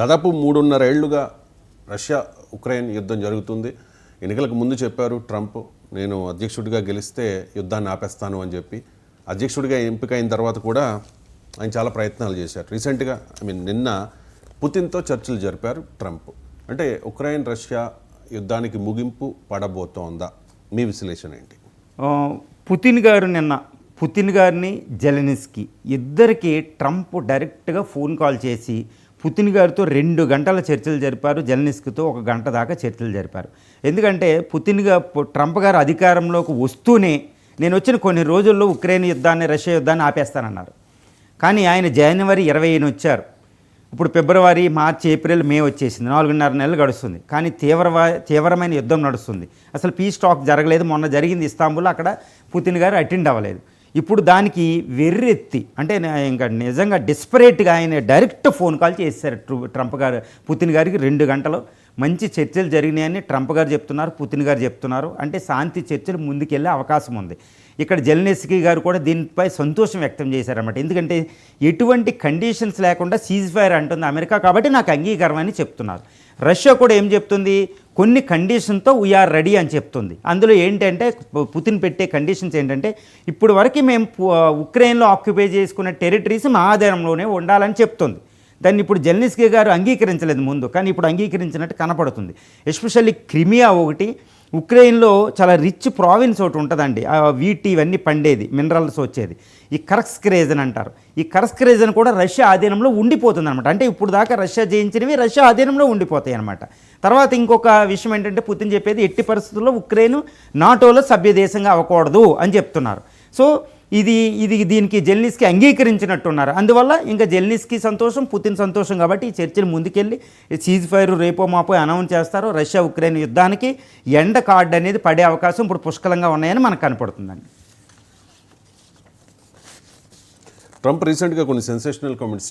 దాదాపు 3.5 ఏళ్లుగా Russia Ukraine యుద్ధం జరుగుతుంది. ఎన్నికలకు ముందు చెప్పారు ట్రంప్, నేను అధ్యక్షుడిగా గెలిస్తే యుద్ధాన్ని ఆపేస్తాను అని చెప్పి. అధ్యక్షుడిగా ఎంపికైన తర్వాత కూడా ఆయన చాలా ప్రయత్నాలు చేశారు. రీసెంట్గా నిన్న పుతిన్తో చర్చలు జరిపారు ట్రంప్. అంటే ఉక్రెయిన్ రష్యా యుద్ధానికి ముగింపు పడబోతోందా? మీ విశ్లేషణ ఏంటి? పుతిన్ గారిని జెలెన్స్కీ ఇద్దరికి ట్రంప్ డైరెక్ట్గా ఫోన్ కాల్ చేసి పుతిన్ గారితో 2 గంటల చర్చలు జరిపారు, జెలెన్స్కీతో 1 గంట దాకా చర్చలు జరిపారు. ఎందుకంటే ట్రంప్ గారు అధికారంలోకి వస్తూనే నేను వచ్చిన కొన్ని రోజుల్లో ఉక్రెయిన్ యుద్ధాన్ని, రష్యా యుద్ధాన్ని ఆపేస్తానన్నారు. కానీ ఆయన జనవరి 20న వచ్చారు. ఇప్పుడు ఫిబ్రవరి, మార్చి, ఏప్రిల్, మే వచ్చేసింది. 4.5 నెలలు గడుస్తుంది. కానీ తీవ్రమైన యుద్ధం నడుస్తుంది. అసలు పీస్ టాక్ జరగలేదు. మొన్న జరిగింది ఇస్తాంబుల్, అక్కడ పుతిన్ గారు అటెండ్ అవ్వలేదు. ఇప్పుడు దానికి వెర్రెత్తి అంటే ఇంకా నిజంగా డెస్పరేట్గా ఆయన డైరెక్ట్ ఫోన్ కాల్ చేశారు ట్రంప్ గారు పుతిన్ గారికి. 2 గంటలు మంచి చర్చలు జరిగినాయని ట్రంప్ గారు చెప్తున్నారు, పుతిన్ గారు చెప్తున్నారు. అంటే శాంతి చర్చలు ముందుకెళ్ళే అవకాశం ఉంది. ఇక్కడ జెలెన్స్కీ గారు కూడా దీనిపై సంతోషం వ్యక్తం చేశారన్నమాట. ఎందుకంటే ఎటువంటి కండిషన్స్ లేకుండా సీజ్ ఫైర్ అంటుంది అమెరికా, కాబట్టి నాకు అంగీకారం అని చెప్తున్నారు. రష్యా కూడా ఏం చెప్తుంది, కొన్ని కండిషన్తో వీఆర్ రెడీ అని చెప్తుంది. అందులో ఏంటంటే పుతిన్ పెట్టే కండిషన్స్ ఏంటంటే, ఇప్పుడు వరకు మేము ఉక్రెయిన్లో ఆక్యుపై చేసుకున్న టెరిటరీస్ మా ఆధారంలోనే ఉండాలని చెప్తుంది. దాన్ని ఇప్పుడు జెలెన్స్కీ గారు అంగీకరించలేదు ముందు, కానీ ఇప్పుడు అంగీకరించినట్టు కనపడుతుంది. ఎస్పెషల్లీ క్రిమియా ఒకటి, ఉక్రెయిన్లో చాలా రిచ్ ప్రావిన్స్ ఒకటి ఉంటుందండి, వీటి ఇవన్నీ పండేది, మినరల్స్ వచ్చేది. ఈ కరస్క్ రీజన్ అంటారు. ఈ కరస్క్ రీజన్ కూడా రష్యా ఆధీనంలో ఉండిపోతుంది అనమాట. అంటే ఇప్పుడు దాకా రష్యా జయించినవి రష్యా ఆధీనంలో ఉండిపోతాయి అనమాట. తర్వాత ఇంకొక విషయం ఏంటంటే పుతిన్ చెప్పేది, ఎట్టి పరిస్థితుల్లో ఉక్రెయిన్ నాటోలో సభ్య దేశంగా అవ్వకూడదు అని చెప్తున్నారు. సో దీనికి జెలెన్స్కీ అంగీకరించినట్టున్నారు. అందువల్ల ఇంకా జెలెన్స్కీ సంతోషం, పుతిన్ సంతోషం. కాబట్టి ఈ చర్చలు ముందుకెళ్ళి సీజ్ ఫైర్ రేపో మాపో అనౌన్స్ చేస్తారు. రష్యా ఉక్రెయిన్ యుద్ధానికి ఎండ కార్డు అనేది పడే అవకాశం ఇప్పుడు పుష్కలంగా ఉన్నాయని మనకు కనపడుతుందండి. ట్రంప్ రీసెంట్గా కొన్ని సెన్సేషనల్ కామెంట్స్